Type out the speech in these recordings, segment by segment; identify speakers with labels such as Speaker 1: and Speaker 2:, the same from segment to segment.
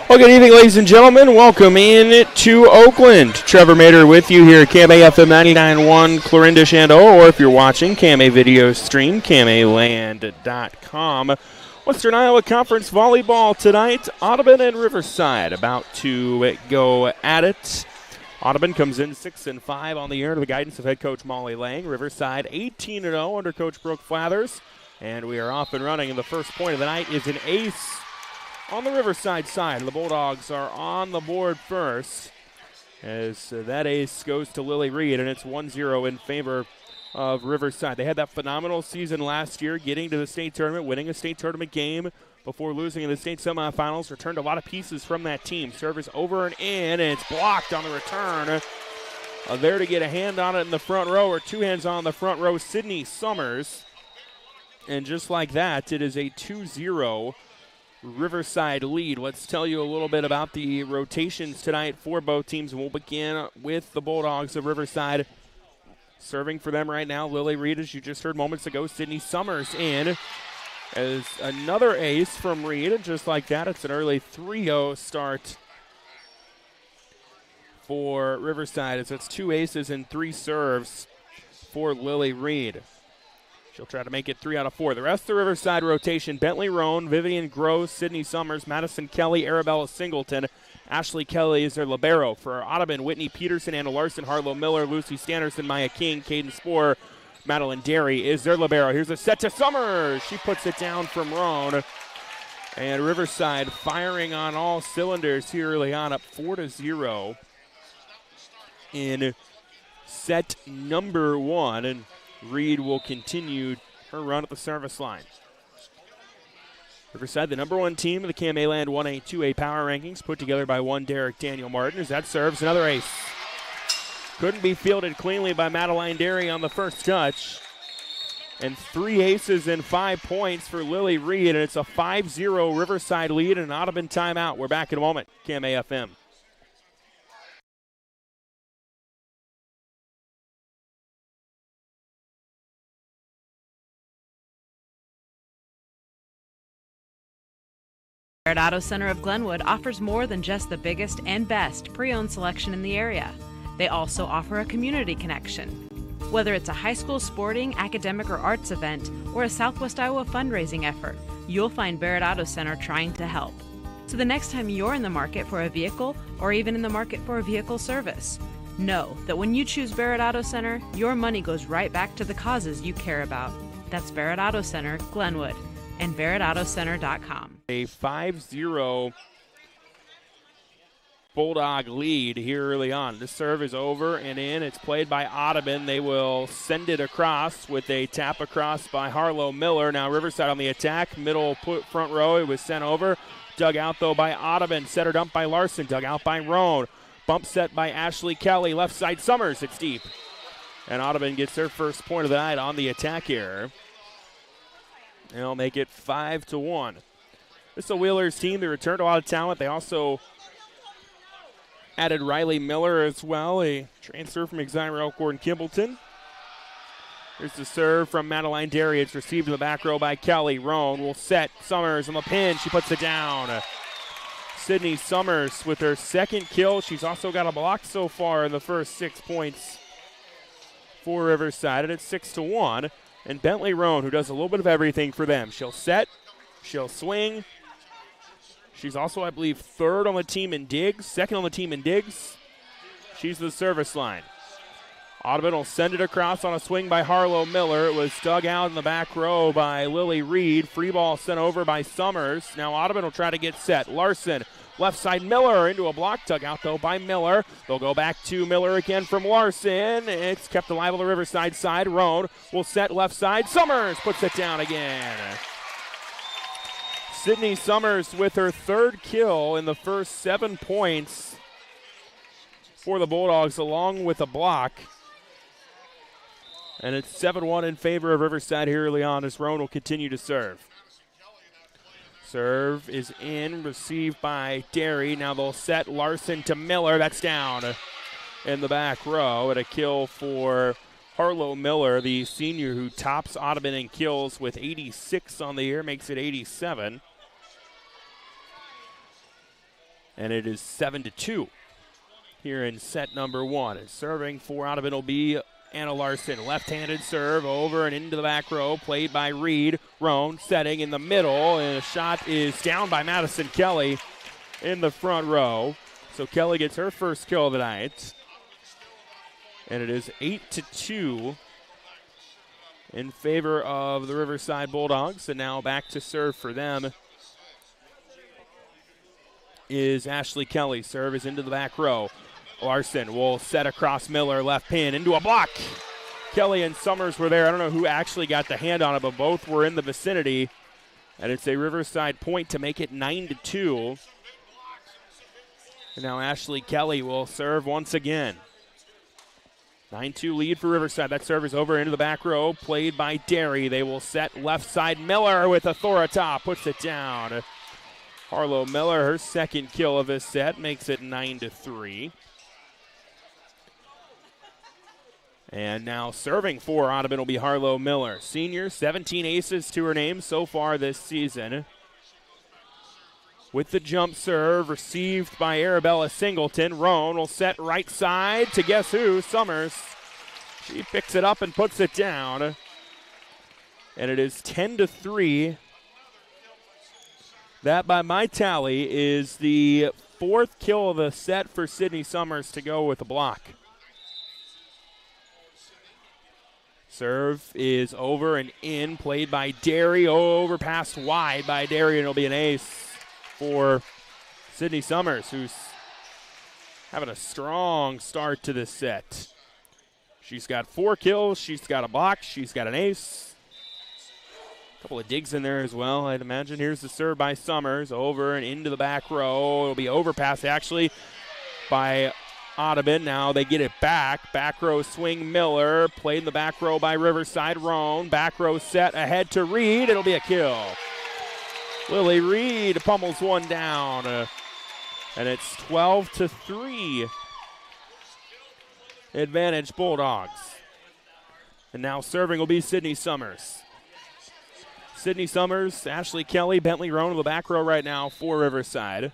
Speaker 1: Well, good evening, ladies and gentlemen. Welcome in to Oakland. Trevor Mader with you here at KMA FM 99.1 Clarinda Chandeau, or if you're watching, KMA video stream, KMAland.com. Western Iowa Conference Volleyball tonight. Audubon and Riverside about to go at it. Audubon comes in 6-5 on the year under the guidance of head coach Molly Lang. Riverside 18-0 under coach Brooke Flathers. And we are off and running, and the first point of the night is an ace on the Riverside side. The Bulldogs are on the board first as that ace goes to Lily Reed, and it's 1-0 in favor of Riverside. They had that phenomenal season last year, getting to the state tournament, winning a state tournament game before losing in the state semifinals. Returned a lot of pieces from that team. Service over and in, and it's blocked on the return. There to get a hand on it in the front row, or two hands on the front row, Sydney Summers. And just like that, it is a 2-0 Riverside lead. Let's tell you a little bit about the rotations tonight for both teams. We'll begin with the Bulldogs of Riverside. Serving for them right now, Lily Reed, as you just heard moments ago. Sydney Summers in as another ace from Reed. And just like that, it's an early 3-0 start for Riverside, as it's two aces and three serves for Lily Reed. She'll try to make it 3 out of 4. The rest of the Riverside rotation: Bentley Roan, Vivian Gross, Sydney Summers, Madison Kelly, Arabella Singleton. Ashley Kelly is their libero. For Audubon, Whitney Peterson, Anna Larson, Harlow Miller, Lucy Stannerson, Maya King, Caden Sporer, Madeline Derry is their libero. Here's a set to Summers. She puts it down from Roan. And Riverside firing on all cylinders here early on, up 4-0 in set number 1. And Reed will continue her run at the service line. Riverside, the number 1 team in the KMA Land 1A, 2A power rankings, put together by one Derek Daniel Martin, as that serves another ace. Couldn't be fielded cleanly by Madeline Derry on the first touch. And 3 aces and 5 points for Lily Reed, and it's a 5-0 Riverside lead and an Audubon timeout. We're back in a moment. KMA FM.
Speaker 2: Barrett Auto Center of Glenwood offers more than just the biggest and best pre-owned selection in the area. They also offer a community connection. Whether it's a high school sporting, academic, or arts event, or a Southwest Iowa fundraising effort, you'll find Barrett Auto Center trying to help. So the next time you're in the market for a vehicle, or even in the market for a vehicle service, know that when you choose Barrett Auto Center, your money goes right back to the causes you care about. That's Barrett Auto Center, Glenwood, and BarrettAutoCenter.com.
Speaker 1: A 5-0 Bulldog lead here early on. This serve is over and in. It's played by Audubon. They will send it across with a tap across by Harlow Miller. Now Riverside on the attack. Middle front row. It was sent over. Dug out, though, by Audubon. Setter dump by Larson. Dug out by Roan. Bump set by Ashley Kelly. Left side Summers. It's deep. And Audubon gets their first point of the night on the attack here. They'll make it 5-1. This is the Wheelers team. They returned a lot of talent. They also added Riley Miller as well, a transfer from Exira Elkhorn and Kimballton. Here's the serve from Madeline Derry. It's received in the back row by Kelly. Roan will set Summers on the pin. She puts it down. Sydney Summers with her second kill. She's also got a block so far in the first 6 points for Riverside, and it's 6-1. And Bentley Roan, who does a little bit of everything for them. She'll set, she'll swing. She's also, I believe, third on the team in digs, second on the team in digs. She's the service line. Audubon will send it across on a swing by Harlow Miller. It was dug out in the back row by Lily Reed. Free ball sent over by Summers. Now Audubon will try to get set. Larson, left side Miller into a block. Dug out, though, by Miller. They'll go back to Miller again from Larson. It's kept alive on the Riverside side. Roan will set left side. Summers puts it down again. Sydney Summers with her third kill in the first 7 points for the Bulldogs, along with a block. And it's 7-1 in favor of Riverside here early on, as Roan will continue to serve. Serve is in, received by Derry. Now they'll set Larson to Miller. That's down in the back row. And a kill for Harlow Miller, the senior who tops Audubon in kills with 86 on the year, makes it 87. And it is 7-2 here in set number one. And serving for Audubon will be Anna Larson. Left-handed serve over and into the back row, played by Reed. Roan setting in the middle, and a shot is down by Madison Kelly in the front row. So Kelly gets her first kill of the night. And it is 8-2 in favor of the Riverside Bulldogs. And now back to serve for them is Ashley Kelly. Serve is into the back row. Larson will set across Miller, left pin, into a block. Kelly and Summers were there. I don't know who actually got the hand on it, but both were in the vicinity. And it's a Riverside point to make it 9-2. And now Ashley Kelly will serve once again. 9-2 lead for Riverside. That serve is over into the back row, played by Derry. They will set left side. Miller with authority, puts it down. Harlow Miller, her second kill of this set, makes it 9-3. And now serving for Audubon will be Harlow Miller. Senior, 17 aces to her name so far this season. With the jump serve received by Arabella Singleton. Roan will set right side to guess who? Summers. She picks it up and puts it down. And it is 10-3. That, by my tally, is the fourth kill of the set for Sydney Summers to go with a block. Serve is over and in, played by Derry, overpassed wide by Derry, and it'll be an ace for Sydney Summers, who's having a strong start to this set. She's got 4 kills, she's got a block, she's got an ace. A couple of digs in there as well, I'd imagine. Here's the serve by Summers, over and into the back row. It'll be overpass, actually, by Audubon. Now they get it back. Back row swing Miller. Played in the back row by Riverside. Roan. Back row set ahead to Reed. It'll be a kill. Lily Reed pummels one down. And it's 12-3. Advantage Bulldogs. And now serving will be Sydney Summers. Sydney Summers, Ashley Kelly, Bentley Roan in the back row right now for Riverside.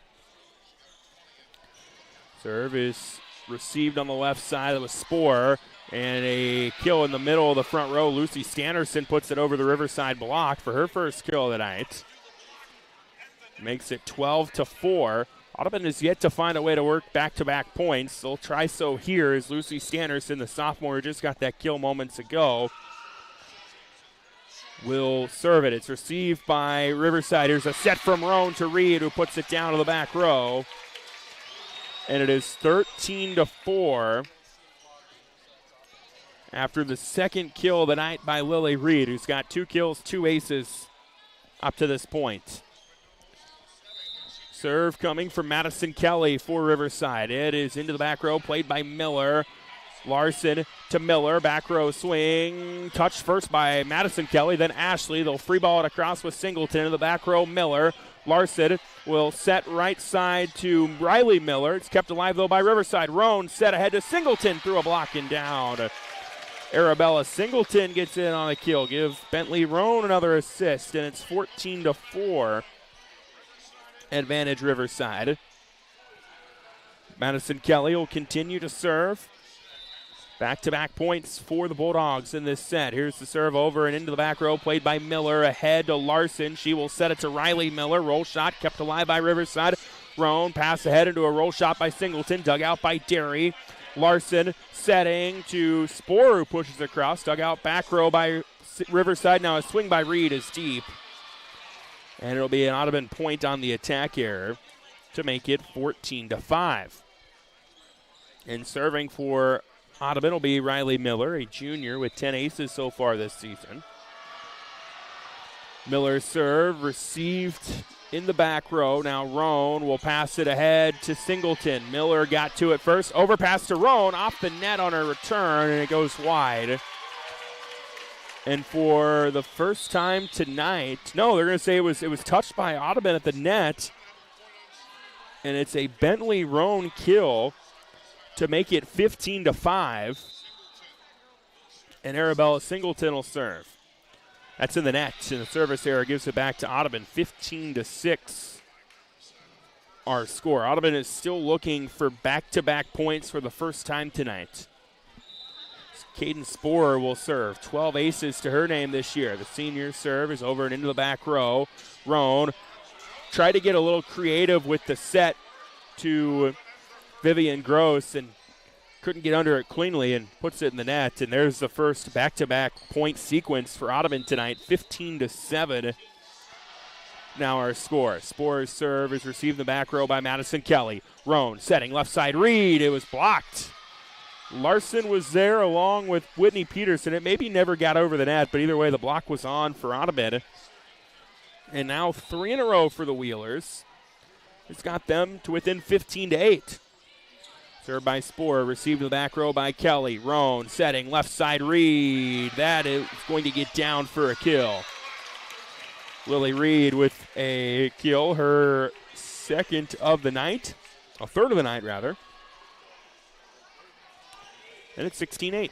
Speaker 1: Serve is received on the left side of the Spore, and a kill in the middle of the front row. Lucy Stannerson puts it over the Riverside block for her first kill of the night. Makes it 12-4. Audubon is yet to find a way to work back-to-back points. They'll try so here as Lucy Stannerson, the sophomore who just got that kill moments ago, will serve it. It's received by Riverside. Here's a set from Roan to Reed, who puts it down to the back row. And it is 13-4 after the second kill of the night by Lily Reed, who's got 2 kills, 2 aces up to this point. Serve coming from Madison Kelly for Riverside. It is into the back row, played by Miller. Larson to Miller, back row swing. Touched first by Madison Kelly, then Ashley. They'll free ball it across with Singleton in the back row. Miller. Larson will set right side to Riley Miller. It's kept alive, though, by Riverside. Roan set ahead to Singleton through a block and down. Arabella Singleton gets in on a kill. Give Bentley Roan another assist, and it's 14-4. Advantage Riverside. Madison Kelly will continue to serve. Back-to-back points for the Bulldogs in this set. Here's the serve over and into the back row, played by Miller, ahead to Larson. She will set it to Riley Miller. Roll shot kept alive by Riverside. Roan pass ahead into a roll shot by Singleton, dug out by Derry. Larson setting to Spore, who pushes across. Dug out back row by Riverside. Now a swing by Reed is deep. And it'll be an Audubon point on the attack error to make it 14-5. And serving for Audubon will be Riley Miller, a junior with 10 aces so far this season. Miller's serve received in the back row. Now Roan will pass it ahead to Singleton. Miller got to it first. Overpass to Roan, off the net on her return, and it goes wide. And for the first time tonight, no, they're going to say it was touched by Audubon at the net. And it's a Bentley Roan kill to make it 15-5. And Arabella Singleton will serve. That's in the net, and the service error gives it back to Audubon, 15-6. our score. Audubon is still looking for back-to-back points for the first time tonight. Caden Sporer will serve. 12 aces to her name this year. The senior serve is over and into the back row. Roan tried to get a little creative with the set to Vivian Gross and couldn't get under it cleanly and puts it in the net. And there's the first back-to-back point sequence for Audubon tonight, 15-7. Now our score. Sporer's serve is received in the back row by Madison Kelly. Roan setting left side read. It was blocked. Larson was there along with Whitney Peterson. It maybe never got over the net, but either way, the block was on for Audubon. And now 3 in a row for the Wheelers. It's got them to within 15-8. Served by Sporer, received in the back row by Kelly. Roan setting left side read. That is going to get down for a kill. Lily Reed with a kill, her second of the night, a third of the night rather. And it's 16-8.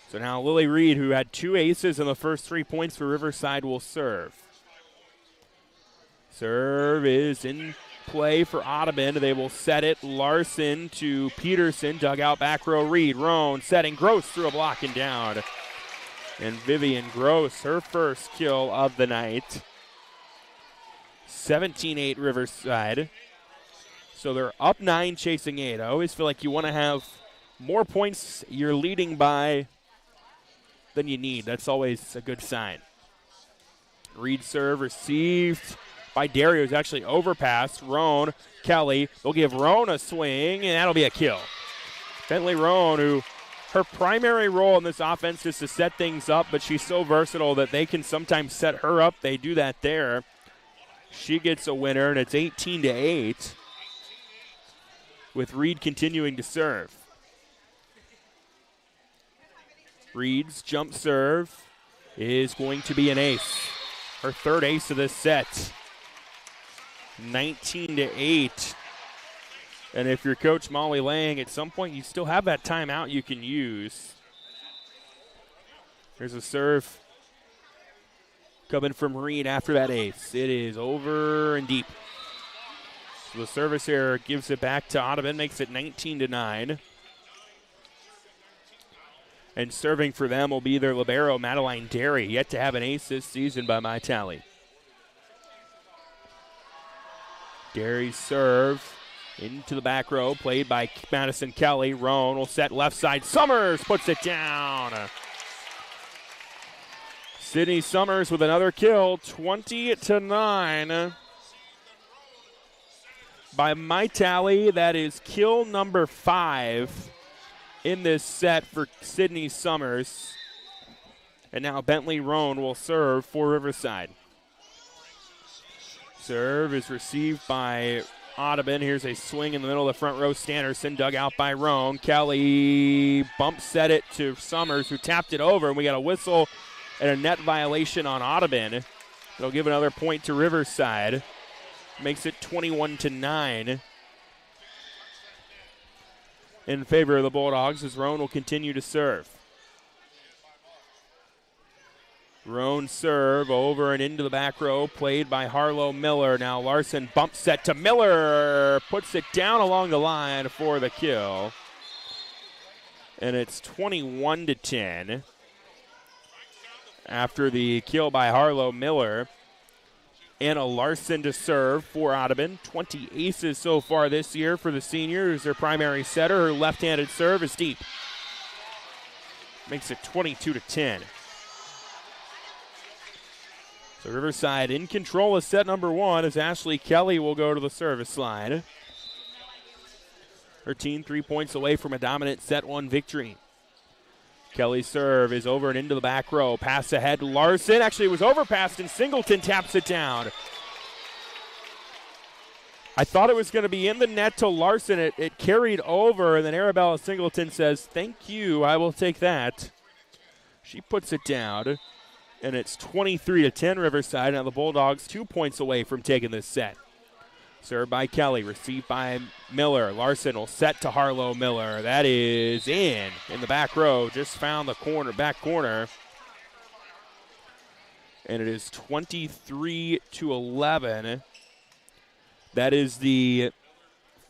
Speaker 1: So now Lily Reed, who had 2 aces in the first 3 points for Riverside, will serve. Serve is in play for Audubon. They will set it. Larson to Peterson, dugout back row Reed. Roan setting, Gross through a block and down. And Vivian Gross, her first kill of the night. 17-8 Riverside. So they're up 9, chasing 8. I always feel like you want to have more points you're leading by than you need. That's always a good sign. Reed serve received by Dario, who's actually overpassed. Roan, Kelly, they'll give Roan a swing, and that'll be a kill. Bentley Roan, who her primary role in this offense is to set things up, but she's so versatile that they can sometimes set her up. They do that there. She gets a winner, and it's 18-8 with Reed continuing to serve. Reed's jump serve is going to be an ace. Her third ace of this set. 19-8. And if you're Coach Molly Lang, at some point you still have that timeout you can use. There's a serve coming from Reed after that ace. It is over and deep. So the service error gives it back to Audubon, makes it 19-9. And serving for them will be their libero, Madeline Derry, yet to have an ace this season by my tally. Derry's serve into the back row, played by Madison Kelly. Roan will set left side. Summers puts it down. Sydney Summers with another kill, 20-9. By my tally, that is kill number 5 in this set for Sydney Summers. And now Bentley Roan will serve for Riverside. Serve is received by Audubon. Here's a swing in the middle of the front row. Standerson dug out by Roan. Kelly bump set it to Summers, who tapped it over, and we got a whistle and a net violation on Audubon. It'll give another point to Riverside. Makes it 21-9 in favor of the Bulldogs, as Roan will continue to serve. Roan serve over and into the back row, played by Harlow Miller. Now Larson bump set to Miller, puts it down along the line for the kill. And it's 21-10 after the kill by Harlow Miller. Anna Larson to serve for Audubon. 20 aces so far this year for the senior, who's their primary setter. Her left-handed serve is deep. Makes it 22-10. So Riverside in control of set number 1 as Ashley Kelly will go to the service line. Her team 3 points away from a dominant set 1 victory. Kelly's serve is over and into the back row. Pass ahead, Larson. Actually, it was overpassed, and Singleton taps it down. I thought it was going to be in the net to Larson. It carried over, and then Arabella Singleton says, "Thank you, I will take that." She puts it down, and it's 23-10 Riverside. Now the Bulldogs 2 points away from taking this set. Served by Kelly, received by Miller. Larson will set to Harlow Miller. That is in the back row. Just found the back corner. And it is 23-11 That is the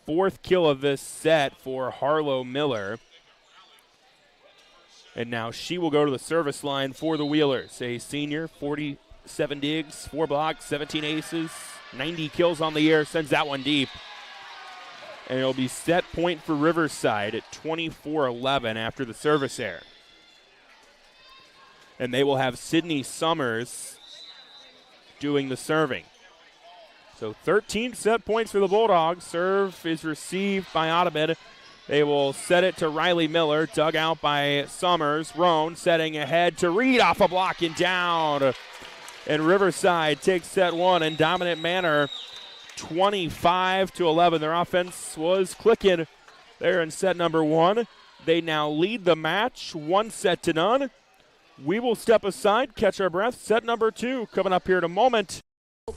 Speaker 1: fourth kill of this set for Harlow Miller. And now she will go to the service line for the Wheelers. A senior, 47 digs, 4 blocks, 17 aces, 90 kills on the year, sends that one deep. And it'll be set point for Riverside at 24-11 after the service error. And they will have Sydney Summers doing the serving. So 13 set points for the Bulldogs. Serve is received by Audubon. They will set it to Riley Miller, dug out by Summers. Roan setting ahead to Reed off a block and down. And Riverside takes set one in dominant manner, 25-11. Their offense was clicking there in set number one. They now lead the match, 1-0. We will step aside, catch our breath. Set number two coming up here in a moment.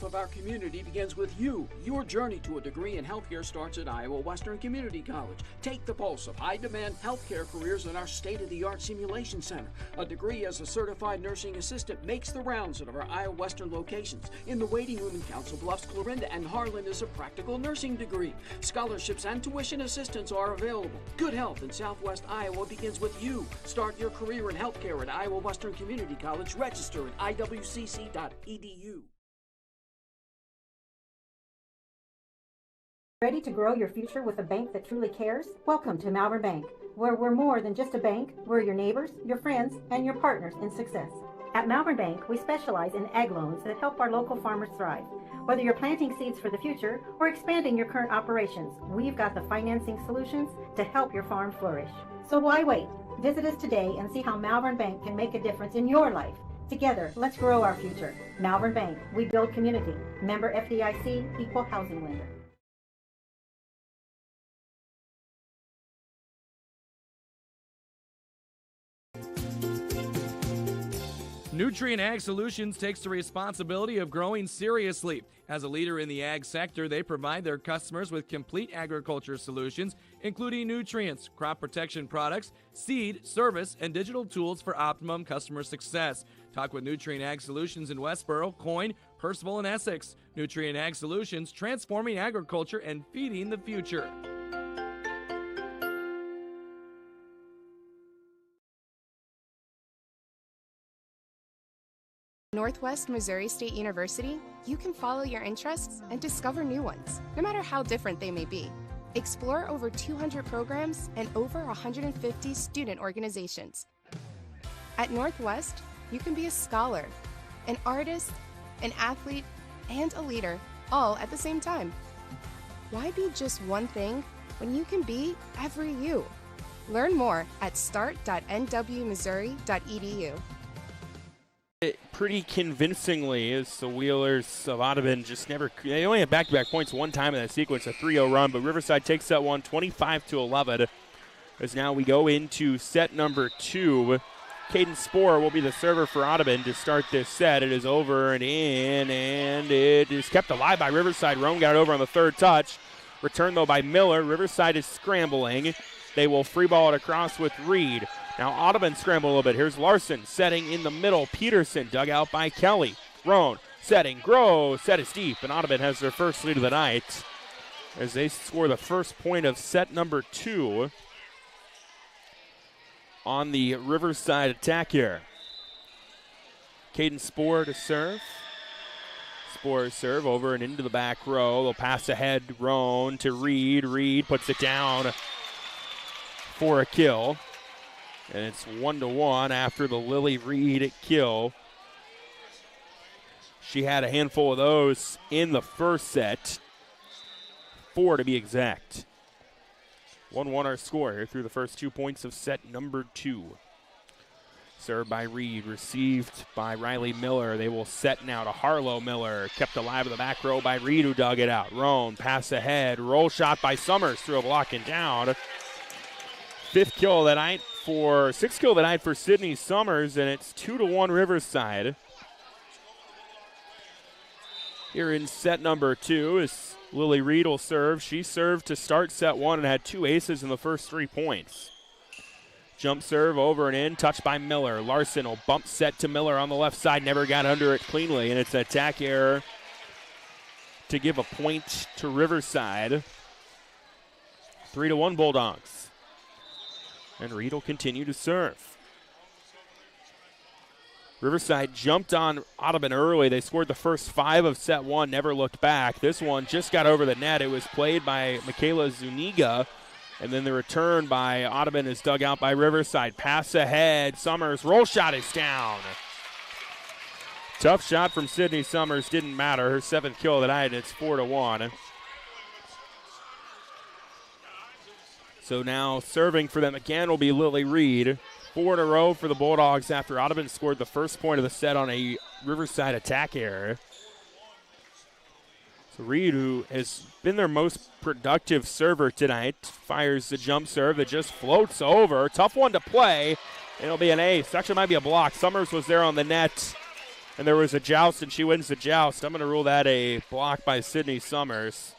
Speaker 3: Of our community begins with you. Your journey to a degree in healthcare starts at Iowa Western Community College. Take the pulse of high-demand healthcare careers in our state-of-the-art simulation center. A degree as a certified nursing assistant makes the rounds at our Iowa Western locations. In the waiting room in Council Bluffs, Clarinda, and Harlan is a practical nursing degree. Scholarships and tuition assistance are available. Good health in Southwest Iowa begins with you. Start your career in healthcare at Iowa Western Community College. Register at iwcc.edu.
Speaker 4: Ready to grow your future with a bank that truly cares? Welcome to Malvern Bank, where we're more than just a bank. We're your neighbors, your friends, and your partners in success. At Malvern Bank, we specialize in ag loans that help our local farmers thrive. Whether you're planting seeds for the future or expanding your current operations, we've got the financing solutions to help your farm flourish. So why wait? Visit us today and see how Malvern Bank can make a difference in your life. Together, let's grow our future. Malvern Bank, we build community. Member FDIC, Equal Housing Lender.
Speaker 5: Nutrient Ag Solutions takes the responsibility of growing seriously. As a leader in the ag sector, they provide their customers with complete agriculture solutions, including nutrients, crop protection products, seed, service, and digital tools for optimum customer success. Talk with Nutrient Ag Solutions in Westboro, Coyne, Percival, and Essex. Nutrient Ag Solutions, transforming agriculture and feeding the future.
Speaker 6: Northwest Missouri State University, you can follow your interests and discover new ones, no matter how different they may be. Explore over 200 programs and over 150 student organizations. At Northwest, you can be a scholar, an artist, an athlete, and a leader, all at the same time. Why be just one thing when you can be every you? Learn more at start.nwmissouri.edu.
Speaker 1: Pretty convincingly, as the Wheelers of Audubon they only had back-to-back points one time in that sequence, a 3-0 run, but Riverside takes that one 25-11. As now we go into set number two. Caden Sporer will be the server for Audubon to start this set. It is over and in, and it is kept alive by Riverside. Roan got it over on the third touch. Returned, though, by Miller. Riverside is scrambling. They will free ball it across with Reed. Now Audubon scramble a little bit. Here's Larson setting in the middle. Peterson dug out by Kelly. Roan setting. Set is deep, and Audubon has their first lead of the night as they score the first point of set number two on the Riverside attack here. Caden Sporer to serve. Sporer serve over and into the back row. They'll pass ahead. Roan to Reed. Reed puts it down for a kill. And it's 1-1 after the Lily Reed kill. She had a handful of those in the first set. 4 to be exact. 1-1 our score here through the first 2 points of set number two. Served by Reed, received by Riley Miller. They will set now to Harlow Miller. Kept alive in the back row by Reed, who dug it out. Roan, pass ahead. Roll shot by Summers through a block and down. Sixth kill of the night for Sydney Summers, and it's 2-1 Riverside. Here in set number two is Lily Reed will serve. She served to start set one and had 2 aces in the first 3 points. Jump serve over and in, touched by Miller. Larson will bump set to Miller on the left side, never got under it cleanly, and it's an attack error to give a point to Riverside. 3-1 Bulldogs. And Reed will continue to serve. Riverside jumped on Audubon early. They scored the first 5 of set 1, never looked back. This one just got over the net. It was played by Michaela Zuniga, and then the return by Audubon is dug out by Riverside. Pass ahead. Summers, roll shot is down. Tough shot from Sydney Summers, didn't matter. Her 7th kill of the night, and it's 4-1. So now serving for them again will be Lily Reed. 4 in a row for the Bulldogs after Audubon scored the first point of the set on a Riverside attack error. So Reed, who has been their most productive server tonight, fires the jump serve that just floats over. Tough one to play. It'll be an ace. Actually, might be a block. Summers was there on the net, and there was a joust, and she wins the joust. I'm going to rule that a block by Sydney Summers.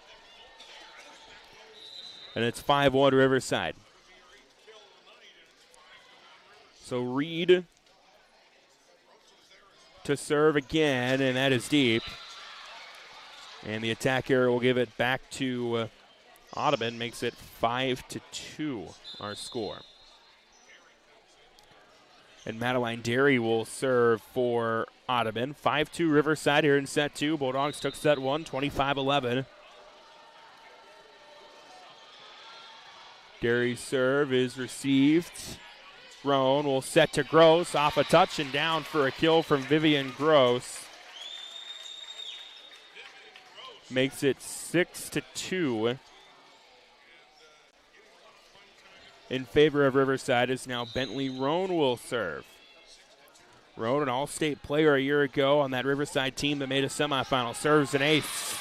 Speaker 1: And it's 5-1 Riverside. So Reed to serve again, and that is deep. And the attack error will give it back to Audubon, makes it 5-2, our score. And Madeline Derry will serve for Audubon. 5-2 Riverside here in set 2. Bulldogs took set 1, 25-11. Derry's serve is received. Roan will set to Gross, off a touch and down for a kill from Vivian Gross. Makes it 6-2. In favor of Riverside is now Bentley Roan will serve. Roan, an all-state player a year ago on that Riverside team that made a semifinal, serves an ace.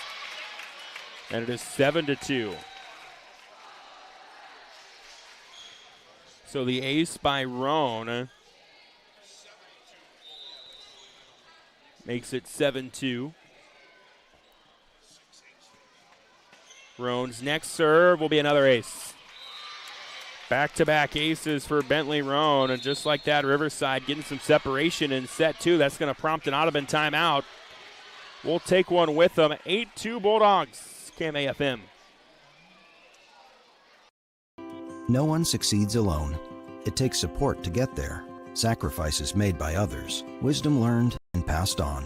Speaker 1: And it is 7-2. So the ace by Roan makes it 7-2. Roan's next serve will be another ace. Back-to-back aces for Bentley Roan, and just like that, Riverside getting some separation in set 2. That's going to prompt an Audubon timeout. We'll take one with them. 8-2 Bulldogs. KMAFM.
Speaker 7: No one succeeds alone. It takes support to get there. Sacrifices made by others. Wisdom learned and passed on.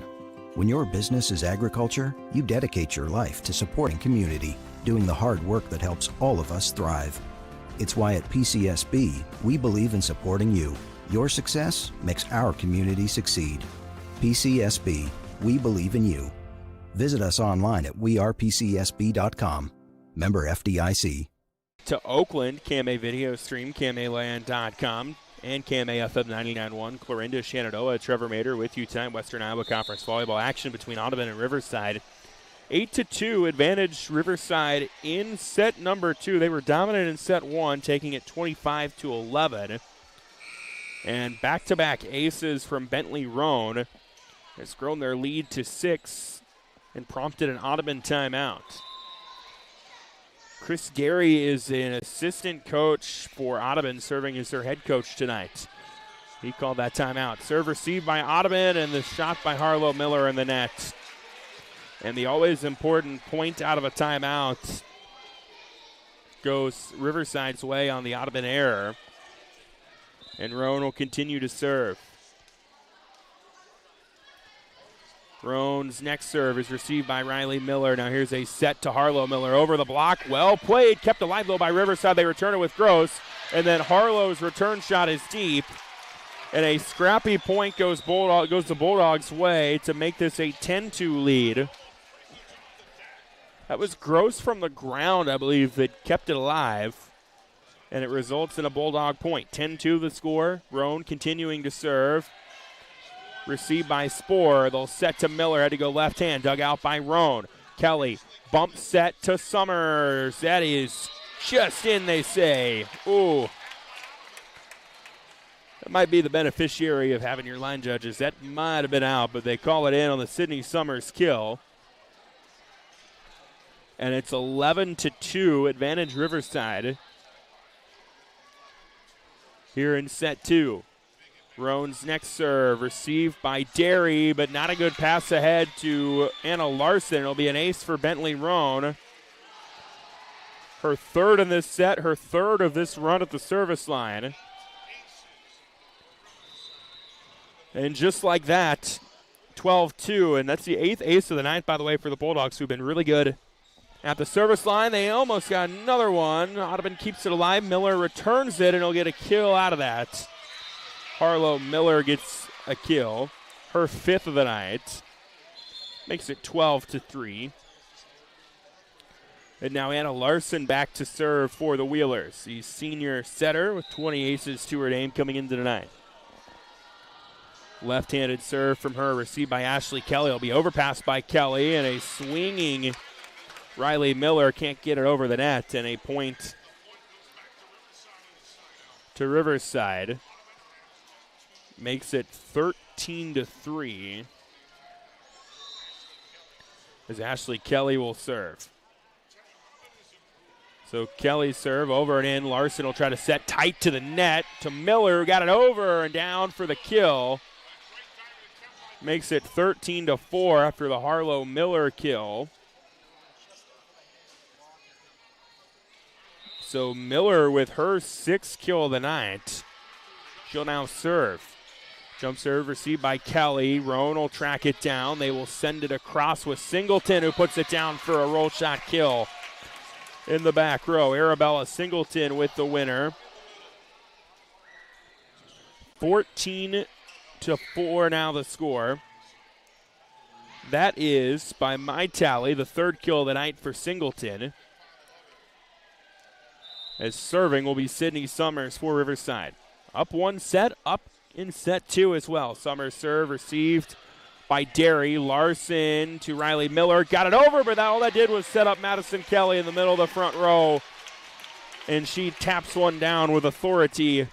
Speaker 7: When your business is agriculture, you dedicate your life to supporting community, doing the hard work that helps all of us thrive. It's why at PCSB, we believe in supporting you. Your success makes our community succeed. PCSB, we believe in you. Visit us online at wearepcsb.com. Member FDIC.
Speaker 1: To Oakland, KMA video stream, KMAland.com, and KMA FM 99.1. Clarinda, Shenandoah, Trevor Mader with you tonight. Western Iowa Conference volleyball action between Audubon and Riverside. 8-2 advantage Riverside in set number 2. They were dominant in set 1, taking it 25-11. And back-to-back aces from Bentley Roan has grown their lead to 6 and prompted an Audubon timeout. Chris Gary is an assistant coach for Audubon, serving as their head coach tonight. He called that timeout. Serve received by Audubon, and the shot by Harlow Miller in the net. And the always important point out of a timeout goes Riverside's way on the Audubon error. And Roan will continue to serve. Roan's next serve is received by Riley Miller. Now here's a set to Harlow Miller over the block. Well played, kept alive though by Riverside. They return it with Gross. And then Harlow's return shot is deep. And a scrappy point goes the Bulldogs' way to make this a 10-2 lead. That was Gross from the ground, I believe, that kept it alive. And it results in a Bulldog point. 10-2 the score. Roan continuing to serve. Received by Spohr. They'll set to Miller. Had to go left hand. Dug out by Roan. Kelly. Bump set to Summers. That is just in, they say. Ooh. That might be the beneficiary of having your line judges. That might have been out, but they call it in on the Sydney Summers kill. And it's 11-2. Advantage Riverside here in set 2. Roan's next serve received by Derry, but not a good pass ahead to Anna Larson. It'll be an ace for Bentley Roan. Her third in this set, her third of this run at the service line. And just like that, 12-2, and that's the 8th ace of the night, by the way, for the Bulldogs, who've been really good at the service line. They almost got another one. Audubon keeps it alive. Miller returns it, and he'll get a kill out of that. Harlow Miller gets a kill, her 5th of the night. Makes it 12-3. And now Anna Larson back to serve for the Wheelers. The senior setter with 20 aces to her name coming into the night. Left-handed serve from her, received by Ashley Kelly. Will be overpassed by Kelly, and a swinging Riley Miller can't get it over the net, and a point to Riverside. Makes it 13-3 as Ashley Kelly will serve. So Kelly's serve over and in. Larson will try to set tight to the net to Miller. Got it over and down for the kill. Makes it 13-4 after the Harlow Miller kill. So Miller with her 6th kill of the night. She'll now serve. Jump serve received by Kelly. Roan will track it down. They will send it across with Singleton, who puts it down for a roll shot kill. In the back row, Arabella Singleton with the winner. 14-4 now the score. That is, by my tally, the 3rd kill of the night for Singleton. As serving will be Sydney Summers for Riverside. Up one set, up in set 2 as well. Summers serve received by Derry. Larson to Riley Miller. Got it over, but all that did was set up Madison Kelly in the middle of the front row. And she taps one down with authority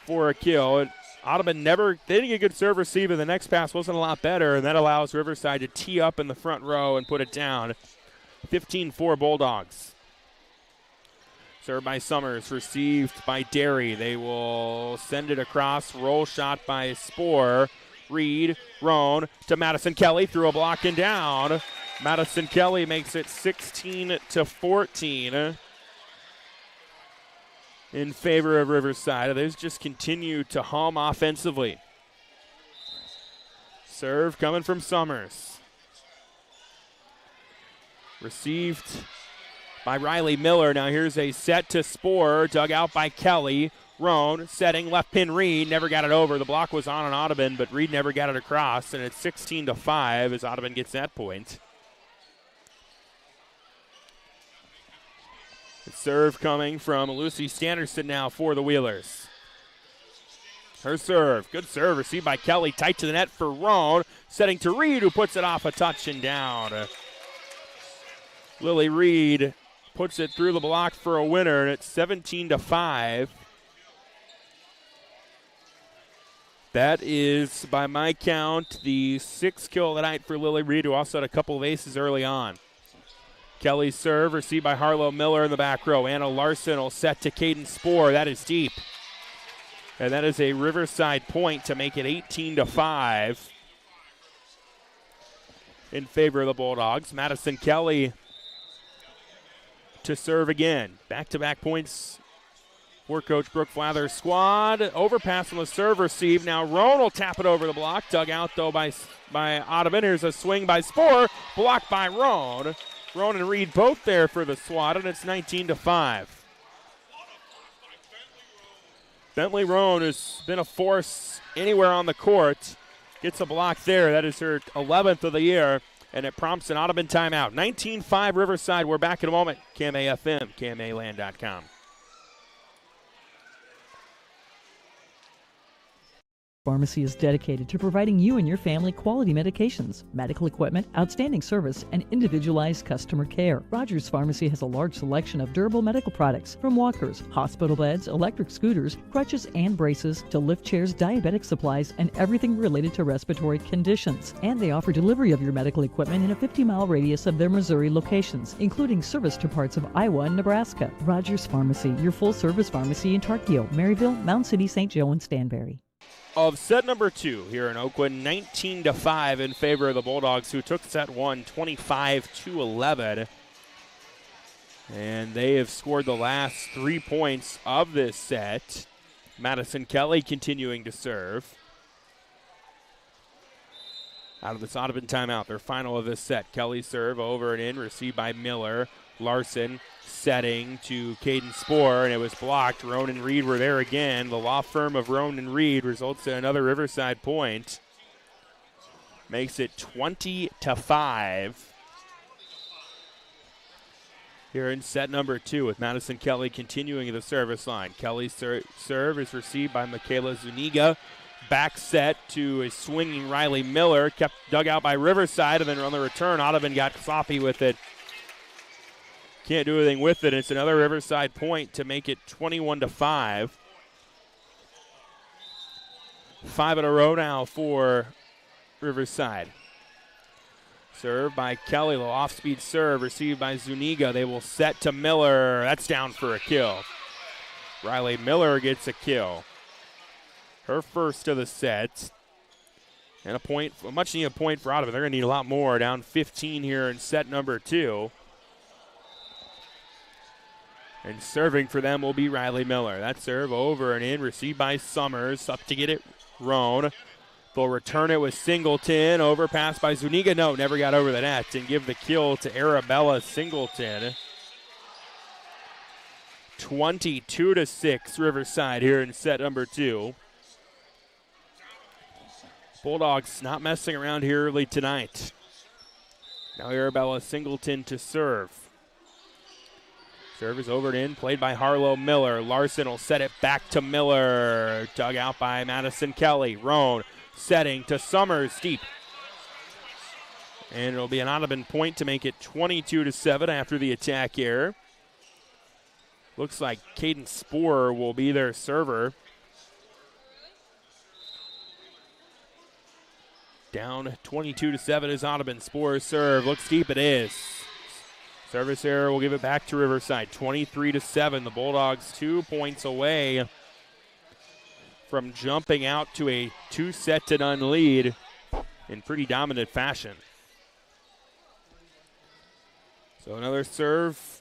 Speaker 1: for a kill. Audubon they didn't get a good serve receive, and the next pass wasn't a lot better, and that allows Riverside to tee up in the front row and put it down. 15-4 Bulldogs. Served by Summers, received by Derry. They will send it across. Roll shot by Spohr. Reed, Roan to Madison Kelly through a block and down. Madison Kelly makes it 16-14 in favor of Riverside. They just continue to hum offensively. Serve coming from Summers. Received by Riley Miller. Now here's a set to Spohr, dug out by Kelly. Roan setting, left pin Reed, never got it over. The block was on Audubon, but Reed never got it across, and it's 16-5 as Audubon gets that point. The serve coming from Lucy Standerson now for the Wheelers. Her serve, good serve, received by Kelly, tight to the net for Roan, setting to Reed, who puts it off a touch and down. Lily Reed puts it through the block for a winner, and it's 17-5. That is, by my count, the 6th kill of the night for Lily Reed, who also had a couple of aces early on. Kelly's serve received by Harlow Miller in the back row. Anna Larson will set to Caden Spohr. That is deep. And that is a Riverside point to make it 18-5 in favor of the Bulldogs. Madison Kelly to serve again. Back-to-back points for Coach Brooke Flather's squad. Overpass on the serve receive. Now Roan will tap it over the block. Dug out, though, by Audubon. Here's a swing by Spohr. Blocked by Roan. Roan and Reed both there for the SWAT, and it's 19-5. Bentley Roan has been a force anywhere on the court. Gets a block there. That is her 11th of the year, and it prompts an Audubon timeout. 19-5 Riverside. We're back in a moment. KMA FM, KMAland.com.
Speaker 8: Pharmacy is dedicated to providing you and your family quality medications, medical equipment, outstanding service, and individualized customer care. Rogers Pharmacy has a large selection of durable medical products, from walkers, hospital beds, electric scooters, crutches and braces, to lift chairs, diabetic supplies, and everything related to respiratory conditions. And they offer delivery of your medical equipment in a 50-mile radius of their Missouri locations, including service to parts of Iowa and Nebraska. Rogers Pharmacy, your full-service pharmacy in Tarkio, Maryville, Mound City, St. Joe, and Stanberry.
Speaker 1: of set number 2 here in Oakland, 19-5 in favor of the Bulldogs, who took set 1 25-11. And they have scored the last 3 points of this set. Madison Kelly continuing to serve. Out of this Audubon timeout, their final of this set. Kelly serve over and in, received by Miller. Larson setting to Caden Spoor, and it was blocked. Roan and Reed were there again. The law firm of Roan and Reed results in another Riverside point. Makes it 20-5. Here in set number 2 with Madison Kelly continuing the service line. Kelly's serve is received by Michaela Zuniga. Back set to a swinging Riley Miller. Kept dug out by Riverside, and then on the return, Audubon got sloppy with it. Can't do anything with it. It's another Riverside point to make it 21-5. 5 in a row now for Riverside. Serve by Kelly, little off-speed serve, received by Zuniga. They will set to Miller. That's down for a kill. Riley Miller gets a kill. Her first of the set. And a point, a much-needed point for Audubon. They're going to need a lot more. Down 15 here in set number 2. And serving for them will be Riley Miller. That serve over and in, received by Summers. Up to get it, Roan. They'll return it with Singleton. Overpass by Zuniga. No, never got over the net. And give the kill to Arabella Singleton. 22-6 Riverside here in set number 2. Bulldogs not messing around here early tonight. Now Arabella Singleton to serve. Serve is over and in, played by Harlow Miller. Larson will set it back to Miller. Dug out by Madison Kelly. Roan setting to Summers deep. And it'll be an Audubon point to make it 22-7 after the attack error. Looks like Caden Spoor will be their server. Down 22-7 is Audubon. Spoor's serve. Looks deep, it is. Service error will give it back to Riverside. 23-7. The Bulldogs 2 points away from jumping out to a 2-set-to-none lead in pretty dominant fashion. So another serve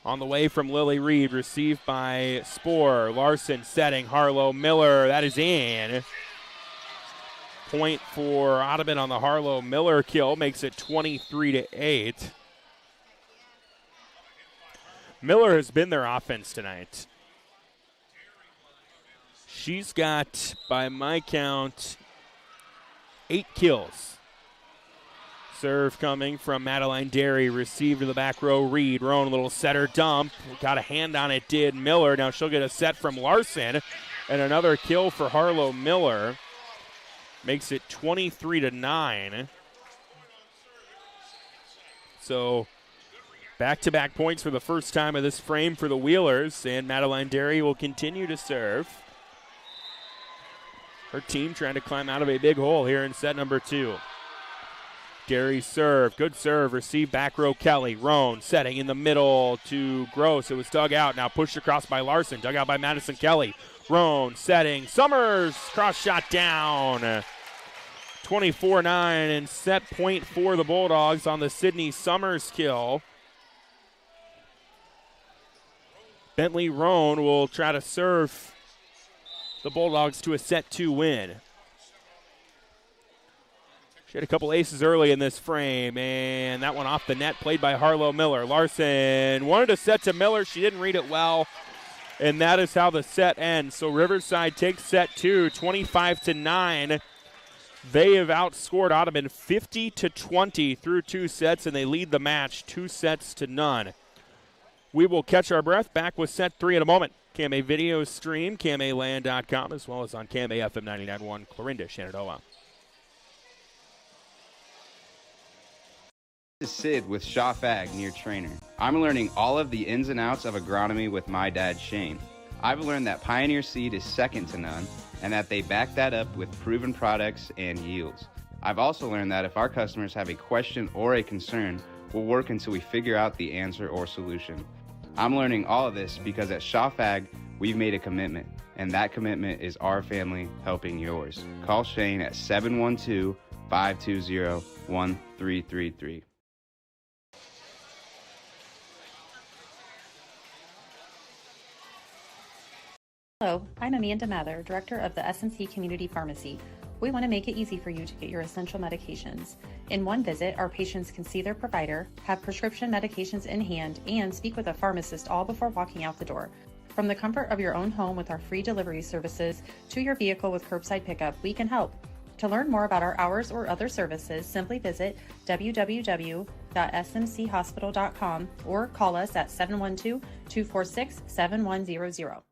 Speaker 1: on the way from Lily Reed, received by Spoor. Larson setting, Harlow Miller. That is in. Point for Audubon on the Harlow Miller kill, makes it 23-8. Miller has been their offense tonight. She's got, by my count, 8 kills. Serve coming from Madeline Derry, received to the back row, Reed. Roan, a little setter dump. Got a hand on it, did Miller. Now she'll get a set from Larson. And another kill for Harlow Miller. Makes it 23-9. So back-to-back points for the first time of this frame for the Wheelers. And Madeline Derry will continue to serve. Her team trying to climb out of a big hole here in set number 2. Derry serve, good serve, received back row Kelly. Roan setting in the middle to Gross. It was dug out, now pushed across by Larson, dug out by Madison Kelly. Roan setting, Summers, cross shot down. 24-9 and set point for the Bulldogs on the Sydney Summers kill. Bentley Roan will try to serve the Bulldogs to a set 2 win. She had a couple aces early in this frame, and that one off the net, played by Harlow Miller. Larson wanted to set to Miller. She didn't read it well, and that is how the set ends. So Riverside takes set 2, 25-9. They have outscored Audubon 50-20 through 2 sets, and they lead the match 2-0. We will catch our breath. Back with set 3 in a moment. KMA video stream, KMAland.com, as well as on KMA FM 99.1, Clarinda, Shenandoah.
Speaker 9: This is Sid with Shaw Fag near Trainer. I'm learning all of the ins and outs of agronomy with my dad, Shane. I've learned that Pioneer seed is second to none, and that they back that up with proven products and yields. I've also learned that if our customers have a question or a concern, we'll work until we figure out the answer or solution. I'm learning all of this because at Shaw Fag, we've made a commitment, and that commitment is our family helping yours. Call Shane at 712-520-1333.
Speaker 10: Hello, I'm Amanda Mather, Director of the S&C Community Pharmacy. We want to make it easy for you to get your essential medications. In one visit, our patients can see their provider, have prescription medications in hand, and speak with a pharmacist all before walking out the door. From the comfort of your own home with our free delivery services to your vehicle with curbside pickup, we can help. To learn more about our hours or other services, simply visit www.smchospital.com or call us at 712-246-7100.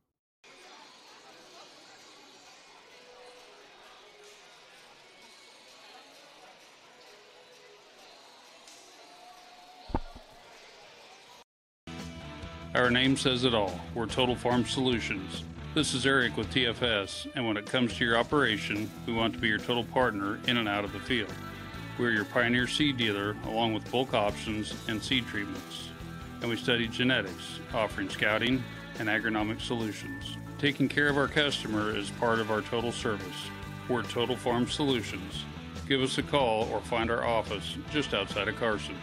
Speaker 11: Our name says it all. We're Total Farm Solutions. This is Eric with TFS, and when it comes to your operation, we want to be your total partner in and out of the field. We're your Pioneer seed dealer, along with bulk options and seed treatments. And we study genetics, offering scouting and agronomic solutions. Taking care of our customer is part of our total service. We're Total Farm Solutions. Give us a call or find our office just outside of Carson.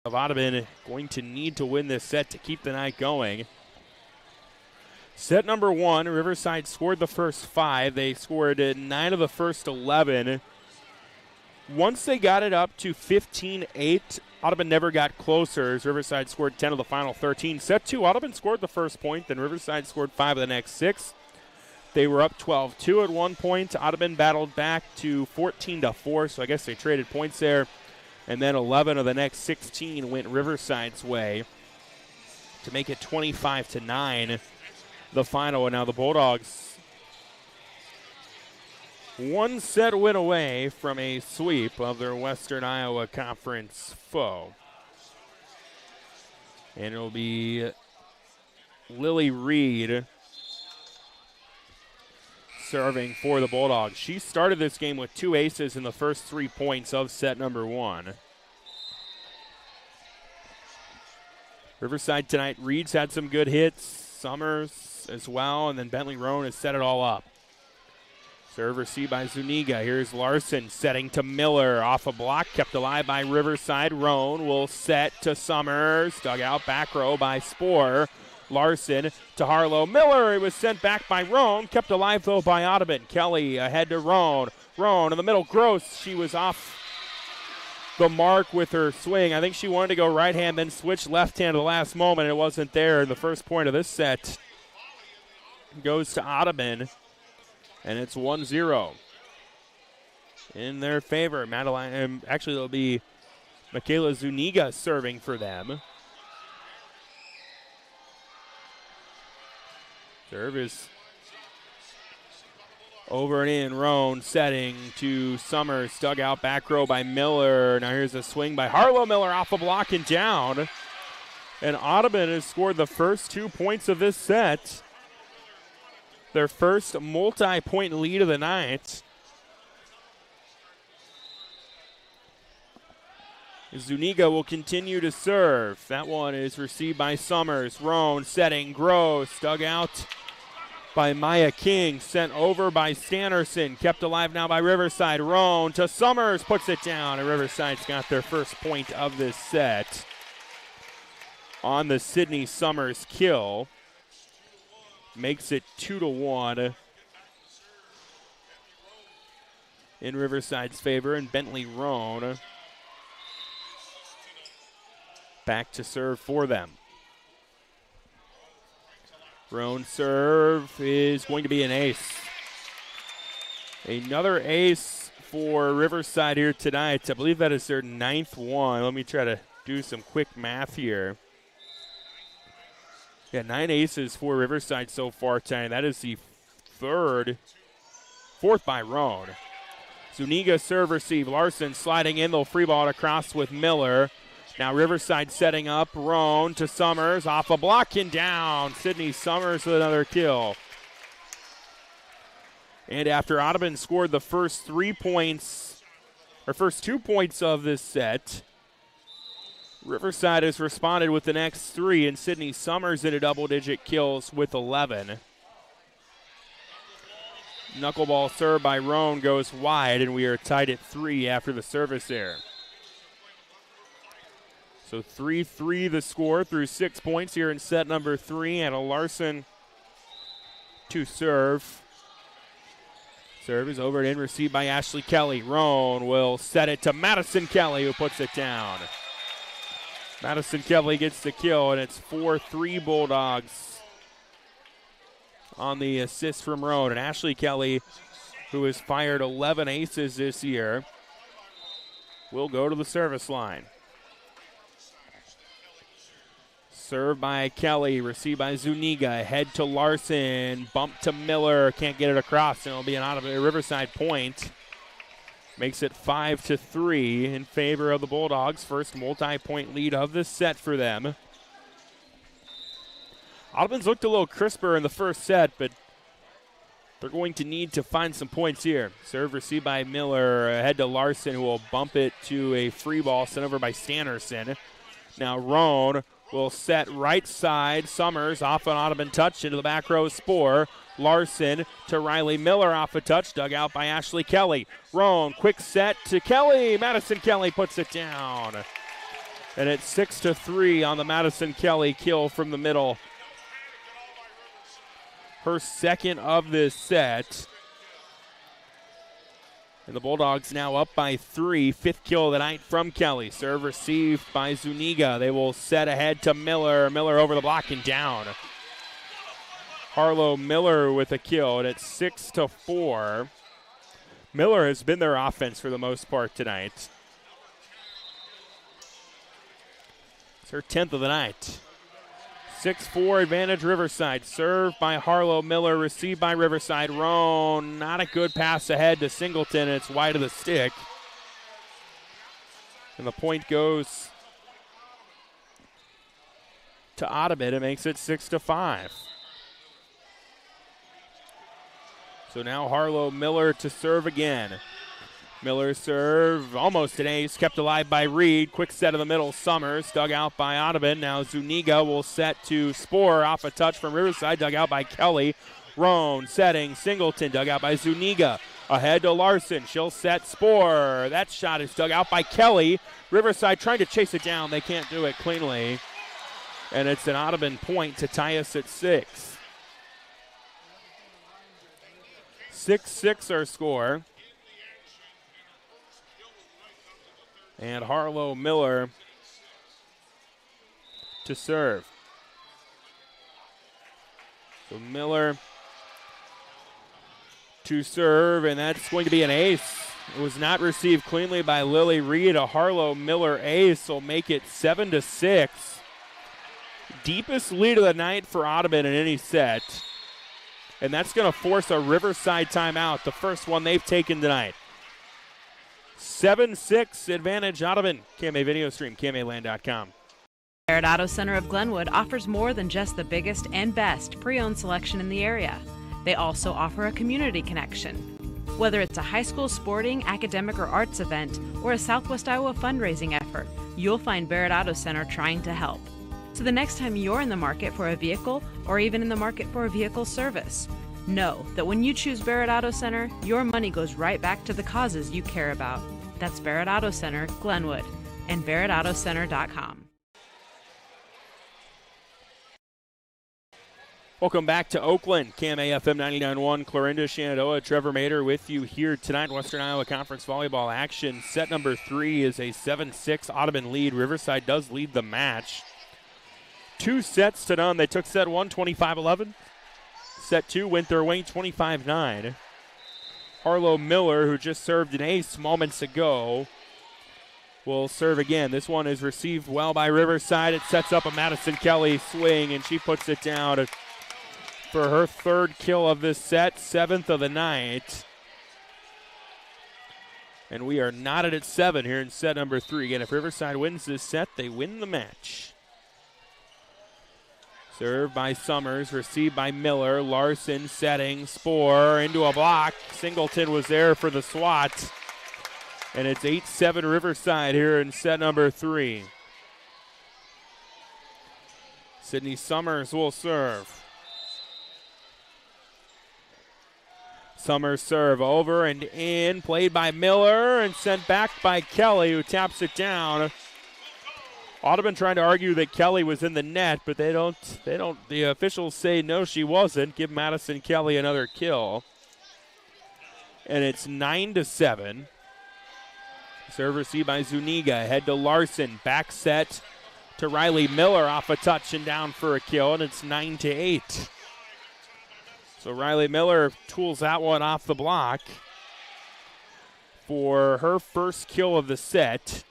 Speaker 1: Audubon going to need to win this set to keep the night going. Set number one, Riverside scored the first 5. They scored 9 of the first 11. Once they got it up to 15-8, Audubon never got closer as Riverside scored 10 of the final 13. Set 2, Audubon scored the first point, then Riverside scored 5 of the next 6. They were up 12-2 at one point. Audubon battled back to 14-4, so I guess they traded points there. And then 11 of the next 16 went Riverside's way to make it 25-9, the final. And now the Bulldogs, one set win away from a sweep of their Western Iowa Conference foe. And it'll be Lily Reed serving for the Bulldogs. She started this game with 2 aces in the first 3 points of set number 1. Riverside tonight, Reed's had some good hits, Summers as well, and then Bentley Roan has set it all up. Serve received by Zuniga. Here's Larson setting to Miller. Off a block, kept alive by Riverside. Roan will set to Summers. Dug out back row by Spohr. Larson to Harlow. Miller, it was sent back by Roan. Kept alive, though, by Audubon. Kelly ahead to Roan. Roan in the middle. Gross. She was off the mark with her swing. I think she wanted to go right hand, then switch left hand at the last moment. It wasn't there. The first point of this set goes to Audubon, and it's 1-0 in their favor. Madeline, actually, it'll be Michaela Zuniga serving for them. Serve is over and in. Roan setting to Summers. Dug out back row by Miller. Now here's a swing by Harlow. Miller off a block and down. And Audubon has scored the first 2 points of this set. Their first multi-point lead of the night. Zuniga will continue to serve. That one is received by Summers. Roan setting. Gross. Dug out by Maya King. Sent over by Stannerson. Kept alive now by Riverside. Roan to Summers. Puts it down. And Riverside's got their first point of this set on the Sydney Summers kill. Makes it 2-1 in Riverside's favor. And Bentley Roan back to serve for them. Roan serve is going to be an ace. Another ace for Riverside here tonight. I believe that is their 9th one. Let me try to do some quick math here. Yeah, 9 aces for Riverside so far tonight. That is the fourth by Roan. Zuniga serve receive. Larson sliding in. They'll free ball it across with Miller. Now Riverside setting up. Roan to Summers. Off a block and down. Sydney Summers with another kill. And after Audubon scored the first 2 points of this set, Riverside has responded with the next 3, and Sydney Summers into double-digit kills with 11. Knuckleball serve by Roan goes wide, and we are tied at 3 after the service error. So 3-3 the score through 6 points here in set number 3, and a Larson to serve. Serve is over and in, received by Ashley Kelly. Roan will set it to Madison Kelly, who puts it down. Madison Kelly gets the kill, and it's 4-3 Bulldogs on the assist from Roan. And Ashley Kelly, who has fired 11 aces this year, will go to the service line. Served by Kelly, received by Zuniga, head to Larson, bump to Miller, can't get it across, and it'll be an out of a Riverside point. Makes it 5-3 in favor of the Bulldogs. First multi-point lead of the set for them. Audubon's looked a little crisper in the first set, but they're going to need to find some points here. Serve received by Miller, ahead to Larson, who will bump it to a free ball sent over by Sanderson. Now Roan will set right side. Summers off an Audubon touch into the back row. Spoor. Larson to Riley Miller off a touch. Dug out by Ashley Kelly. Roan, quick set to Kelly. Madison Kelly puts it down. And it's 6-3 on the Madison Kelly kill from the middle. Her second of this set. And the Bulldogs now up by 3. 5th kill of the night from Kelly. Serve received by Zuniga. They will set ahead to Miller. Miller over the block and down. Harlow Miller with a kill, and it's 6-4. Miller has been their offense for the most part tonight. It's her 10th of the night. 6-4 advantage Riverside. Served by Harlow Miller, received by Riverside. Roan, not a good pass ahead to Singleton, and it's wide of the stick. And the point goes to Audubon. It makes it 6-5. So now Harlow Miller to serve again. Miller serve, almost an ace, kept alive by Reed. Quick set in the middle, Summers, dug out by Audubon. Now Zuniga will set to Spoor off a touch from Riverside, dug out by Kelly. Roan setting, Singleton, dug out by Zuniga. Ahead to Larson, she'll set Spoor. That shot is dug out by Kelly. Riverside trying to chase it down, they can't do it cleanly. And it's an Audubon point to tie us at 6. 6-6 our score. And Harlow Miller to serve. So Miller to serve, and that's going to be an ace. It was not received cleanly by Lily Reed. A Harlow Miller ace will make it 7-6. Deepest lead of the night for Audubon in any set. And that's going to force a Riverside timeout, the first one they've taken tonight. 7-6 advantage Audubon. KMA video stream, KMAland.com.
Speaker 2: Barrett Auto Center of Glenwood offers more than just the biggest and best pre-owned selection in the area. They also offer a community connection. Whether it's a high school sporting, academic, or arts event, or a Southwest Iowa fundraising effort, you'll find Barrett Auto Center trying to help. So the next time you're in the market for a vehicle, or even in the market for a vehicle service, know that when you choose Barrett Auto Center, your money goes right back to the causes you care about. That's Barrett Auto Center, Glenwood, and barrettautocenter.com.
Speaker 1: Welcome back to Oakland. KMA FM 99.1, Clarinda, Shenandoah, Trevor Mader with you here tonight. Western Iowa Conference Volleyball action. Set number 3 is a 7-6 Audubon lead. Riverside does lead the match. 2 sets to none. They took set 1, 25-11. Set 2 went their way, 25-9. Harlow Miller, who just served an ace moments ago, will serve again. This one is received well by Riverside. It sets up a Madison Kelly swing, and she puts it down for her 3rd kill of this set, 7th of the night. And we are knotted at 7 here in set number 3. Again, if Riverside wins this set, they win the match. Served by Summers, received by Miller. Larson setting, Spoor into a block. Singleton was there for the swat. And it's 8-7 Riverside here in set number 3. Sydney Summers will serve. Summers serve over and in, played by Miller and sent back by Kelly, who taps it down. Audubon trying to argue that Kelly was in the net, but they don't. The officials say no, she wasn't. Give Madison Kelly another kill. And it's 9-7. Serve received by Zuniga. Head to Larson. Back set to Riley Miller off a touch and down for a kill, and it's 9-8. So Riley Miller tools that one off the block for her first kill of the set.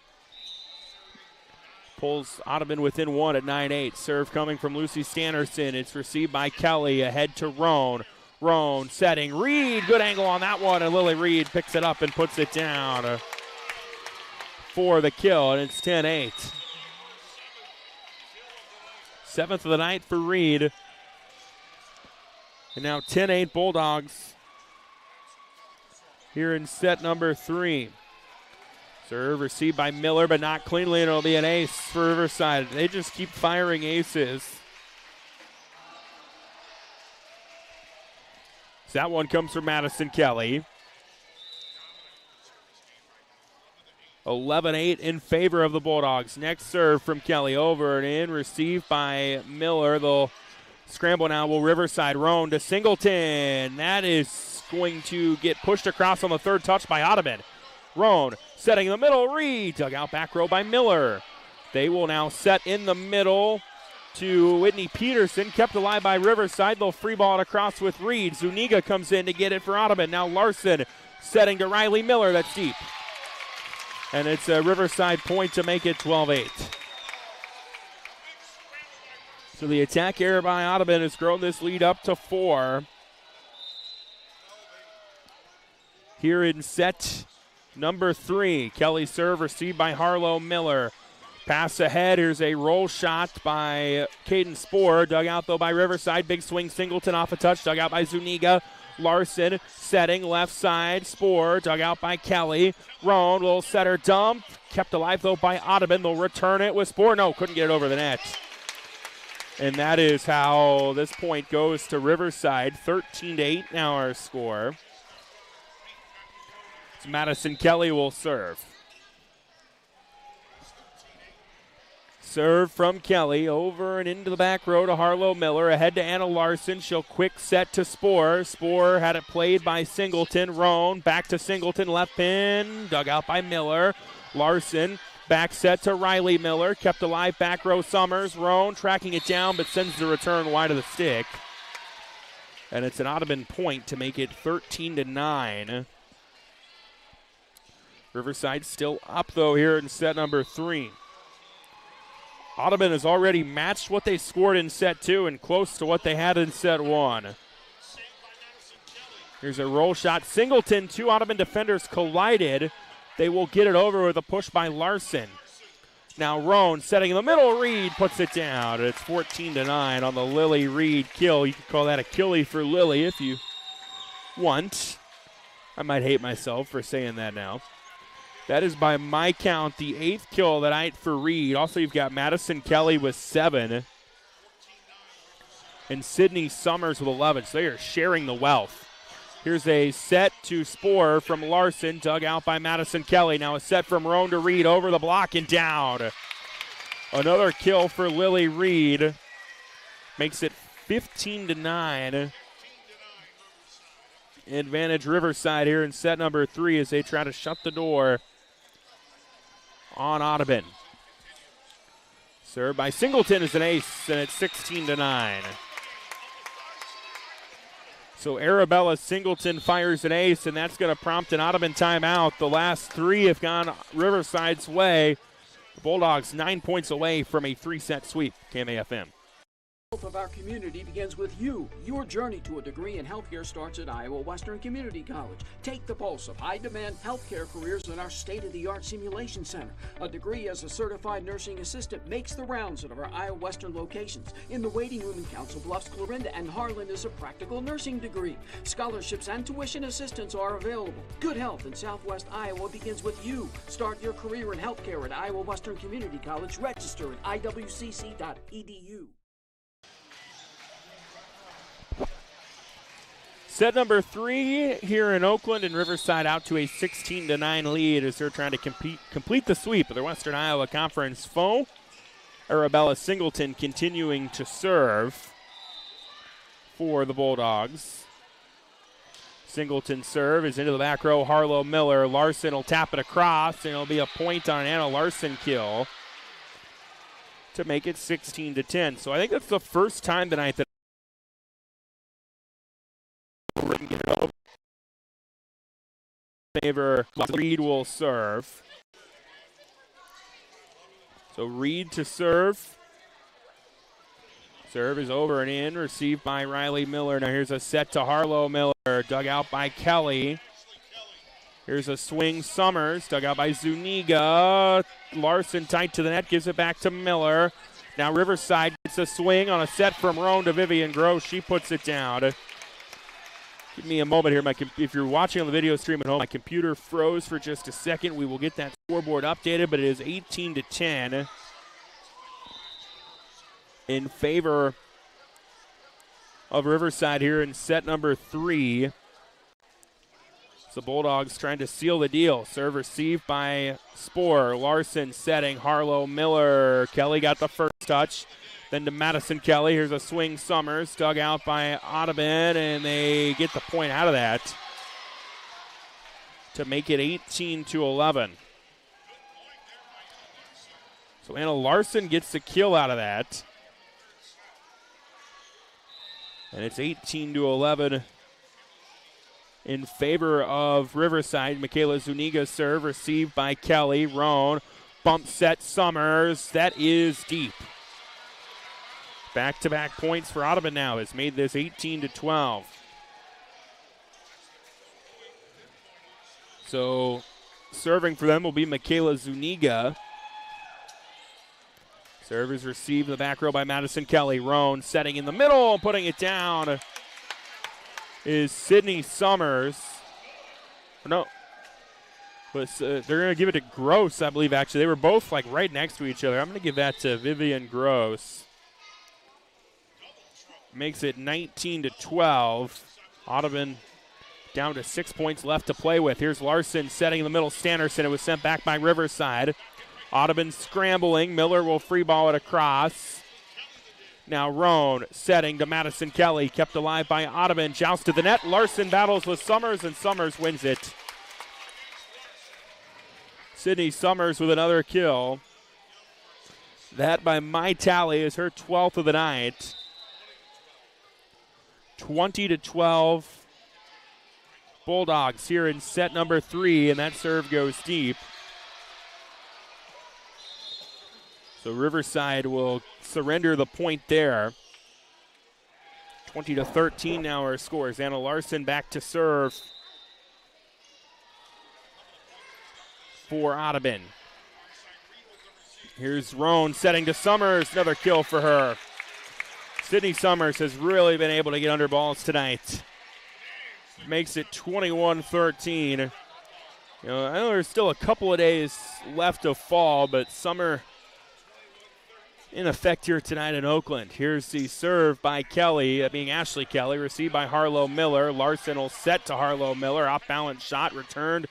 Speaker 1: Pulls Audubon within one at 9-8. Serve coming from Lucy Stannerson. It's received by Kelly. Ahead to Roan. Roan setting. Reed, good angle on that one, and Lily Reed picks it up and puts it down for the kill, and it's 10-8. Seventh of the night for Reed. And now 10-8 Bulldogs here in set number 3. Serve received by Miller, but not cleanly, and it'll be an ace for Riverside. They just keep firing aces. So that one comes from Madison Kelly. 11-8 in favor of the Bulldogs. Next serve from Kelly, over and in, received by Miller. They'll scramble now. Will Riverside. Roan to Singleton. That is going to get pushed across on the third touch by Audubon. Roan setting in the middle. Reed dug out back row by Miller. They will now set in the middle to Whitney Peterson. Kept alive by Riverside. They'll free ball it across with Reed. Zuniga comes in to get it for Audubon. Now Larson setting to Riley Miller. That's deep. And it's a Riverside point to make it 12-8. So the attack error by Audubon has grown this lead up to 4. Here in set number 3, Kelly serve received by Harlow Miller. Pass ahead. Here's a roll shot by Caden Spoor. Dug out, though, by Riverside. Big swing. Singleton off a touch. Dug out by Zuniga. Larson setting left side. Spoor dug out by Kelly. Roan will setter dump. Kept alive, though, by Audubon. They'll return it with Spoor. No, couldn't get it over the net. And that is how this point goes to Riverside. 13-8 now our score. So Madison Kelly will serve. Serve from Kelly, over and into the back row to Harlow Miller. Ahead to Anna Larson. She'll quick set to Spoor. Spoor had it played by Singleton. Roan back to Singleton. Left pin. Dug out by Miller. Larson back set to Riley Miller. Kept alive back row Summers. Roan tracking it down, but sends the return wide of the stick. And it's an Audubon point to make it 13-9. Riverside still up, though, here in set number 3. Audubon has already matched what they scored in set 2 and close to what they had in set 1. Here's a roll shot. Singleton, 2 Audubon defenders collided. They will get it over with a push by Larson. Now Roan setting in the middle. Reed puts it down. It's 14-9 on the Lily Reed kill. You could call that a killie for Lily if you want. I might hate myself for saying that now. That is, by my count, the 8th kill of the night for Reed. Also, you've got Madison Kelly with 7. And Sydney Summers with 11. So they are sharing the wealth. Here's a set to Spoor from Larson. Dug out by Madison Kelly. Now a set from Roan to Reed. Over the block and down. Another kill for Lily Reed. Makes it 15-9. Advantage Riverside here in set number 3 as they try to shut the door on Audubon. Served by Singleton is an ace, and it's 16-9. So Arabella Singleton fires an ace, and that's going to prompt an Audubon timeout. The last 3 have gone Riverside's way. The Bulldogs 9 points away from a 3-set sweep. KMAFM.
Speaker 3: The health of our community begins with you. Your journey to a degree in healthcare starts at Iowa Western Community College. Take the pulse of high-demand healthcare careers in our state-of-the-art simulation center. A degree as a certified nursing assistant makes the rounds at our Iowa Western locations. In the waiting room in Council Bluffs, Clarinda, and Harlan is a practical nursing degree. Scholarships and tuition assistance are available. Good health in Southwest Iowa begins with you. Start your career in healthcare at Iowa Western Community College. Register at iwcc.edu.
Speaker 1: Set number 3 here in Oakland, and Riverside out to a 16-9 lead as they're trying to complete the sweep of their Western Iowa Conference foe. Arabella Singleton continuing to serve for the Bulldogs. Singleton serve is into the back row. Harlow Miller. Larson will tap it across, and it'll be a point on an Anna Larson kill to make it 16-10. So I think that's the first time tonight that favor Reed will serve. So Reed to serve. Serve is over and in, received by Riley Miller. Now here's a set to Harlow Miller, dug out by Kelly. Here's a swing, Summers, dug out by Zuniga. Larson tight to the net, gives it back to Miller. Now Riverside gets a swing on a set from Roan to Vivian Gross. She puts it down. Give me a moment here. If you're watching on the video stream at home, my computer froze for just a second. We will get that scoreboard updated, but it is 18-10 in favor of Riverside here in set number 3. The Bulldogs trying to seal the deal. Serve received by Spohr. Larson setting. Harlow Miller. Kelly got the first touch. Then to Madison Kelly. Here's a swing, Summers. Dug out by Audubon, and they get the point out of that to make it 18-11. So Anna Larson gets the kill out of that. And it's 18-11 in favor of Riverside. Michaela Zuniga serve received by Kelly. Roan. Bump set, Summers. That is deep. Back-to-back points for Audubon now has made this 18-12. So serving for them will be Michaela Zuniga. Serve is received in the back row by Madison Kelly. Roan setting in the middle, putting it down is Sydney Summers. No, but they're going to give it to Gross, I believe, actually. They were both like right next to each other. I'm going to give that to Vivian Gross. Makes it 19-12. Audubon down to 6 points left to play with. Here's Larson setting in the middle. Stannerson. It was sent back by Riverside. Audubon scrambling. Miller will free ball it across. Now Roan setting to Madison Kelly. Kept alive by Audubon. Joust to the net. Larson battles with Summers, and Summers wins it. Sydney Summers with another kill. That, by my tally, is her 12th of the night. 20-12. Bulldogs here in set number 3, and that serve goes deep. So Riverside will surrender the point there. 20-13 now our scores. Anna Larson back to serve for Audubon. Here's Roan setting to Summers. Another kill for her. Sydney Summers has really been able to get under balls tonight. Makes it 21-13. I know there's still a couple of days left of fall, but summer in effect here tonight in Oakland. Here's the serve by Kelly, being Ashley Kelly, received by Harlow Miller. Larson will set to Harlow Miller. Off-balance shot returned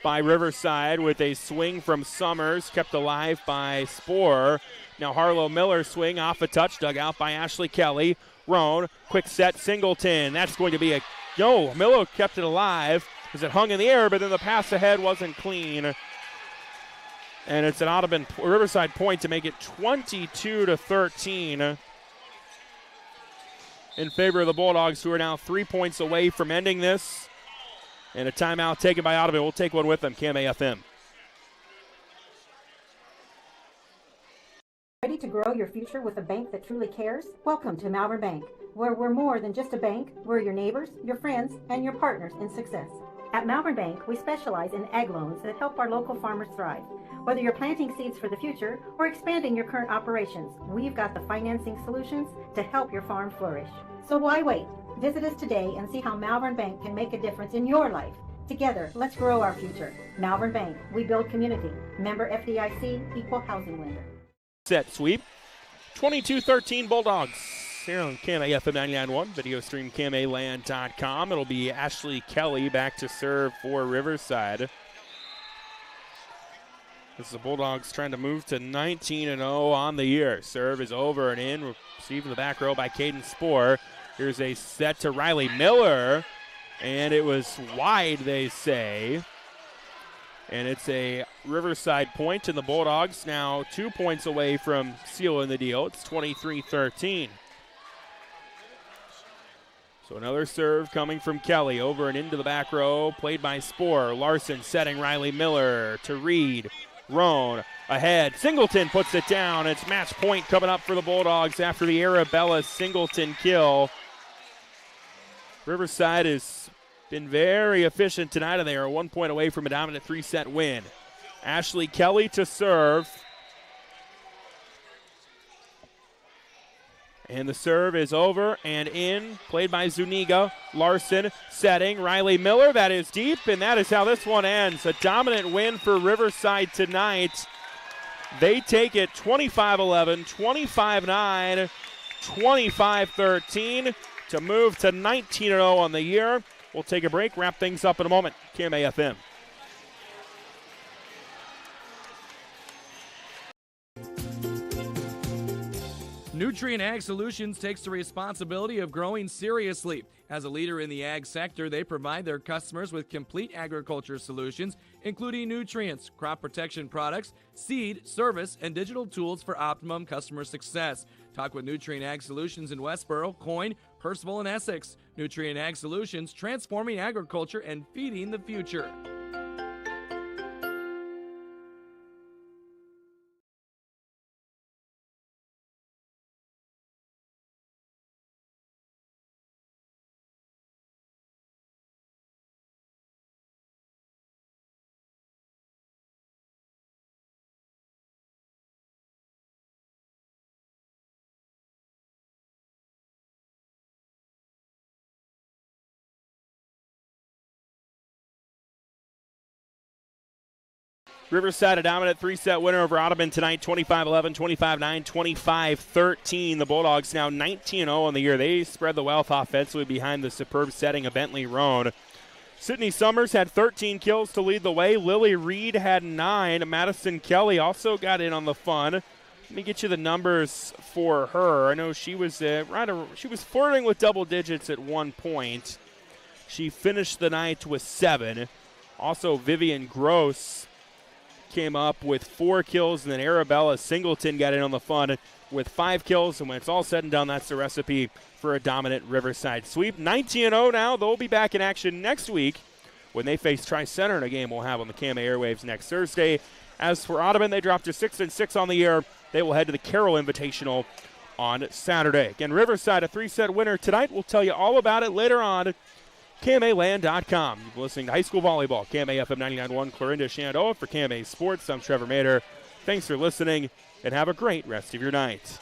Speaker 1: by Riverside with a swing from Summers, kept alive by Spohr. Now Harlow Miller swing off a touch, dug out by Ashley Kelly. Roan, quick set, Singleton. That's going to be a no. Miller kept it alive as it hung in the air, but then the pass ahead wasn't clean. And it's an Audubon Riverside point to make it 22-13 in favor of the Bulldogs, who are now 3 points away from ending this. And a timeout taken by Audubon. We'll take one with them, Cam AFM.
Speaker 4: Ready to grow your future with a bank that truly cares? Welcome to Malvern Bank, where we're more than just a bank. We're your neighbors, your friends, and your partners in success. At Malvern Bank, we specialize in ag loans that help our local farmers thrive. Whether you're planting seeds for the future or expanding your current operations, we've got the financing solutions to help your farm flourish. So why wait? Visit us today and see how Malvern Bank can make a difference in your life. Together, let's grow our future. Malvern Bank, we build community. Member FDIC, equal housing lender.
Speaker 1: Set sweep. 22-13 Bulldogs here on KMAFM 99.1, video stream KMAland.com. It'll be Ashley Kelly back to serve for Riverside. This is the Bulldogs trying to move to 19-0 on the year. Serve is over and in, received in the back row by Caden Spohr. Here's a set to Riley Miller, and it was wide, they say. And it's a Riverside point, and the Bulldogs now 2 points away from sealing the deal. It's 23-13. So another serve coming from Kelly, over and into the back row, played by Spohr. Larson setting Riley Miller to Reed. Roan ahead. Singleton puts it down. It's match point coming up for the Bulldogs after the Arabella Singleton kill. Riverside has been very efficient tonight, and they are 1 point away from a dominant 3-set win. Ashley Kelly to serve. And the serve is over and in, played by Zuniga. Larson setting, Riley Miller, that is deep, and that is how this one ends. A dominant win for Riverside tonight. They take it 25-11, 25-9, 25-13 to move to 19-0 on the year. We'll take a break, wrap things up in a moment. KMAFM.
Speaker 5: Nutrient Ag Solutions takes the responsibility of growing seriously. As a leader in the ag sector, they provide their customers with complete agriculture solutions, including nutrients, crop protection products, seed, service, and digital tools for optimum customer success. Talk with Nutrient Ag Solutions in Westboro, Coyne, Percival, and Essex. Nutrient Ag Solutions, transforming agriculture and feeding the future.
Speaker 1: Riverside a dominant 3-set winner over Audubon tonight, 25-11, 25-9, 25-13. The Bulldogs now 19-0 on the year. They spread the wealth offensively behind the superb setting of Bentley Roan. Sydney Summers had 13 kills to lead the way. Lily Reed had 9. Madison Kelly also got in on the fun. Let me get you the numbers for her. I know she was she was flirting with double digits at one point. She finished the night with 7. Also, Vivian Gross came up with 4 kills, and then Arabella Singleton got in on the fun with 5 kills. And when it's all said and done, that's the recipe for a dominant Riverside sweep. 19-0 now. They'll be back in action next week when they face Tri-Center in a game we'll have on the KMA airwaves next Thursday. As for Audubon, they dropped to 6-6 on the year. They will head to the Carroll Invitational on Saturday. Again, Riverside, a 3-set winner tonight. We'll tell you all about it later on. KMAland.com. You've been listening to High School Volleyball. KMAFM 99.1, Clarinda Shenandoah for KMA Sports. I'm Trevor Mader. Thanks for listening, and have a great rest of your night.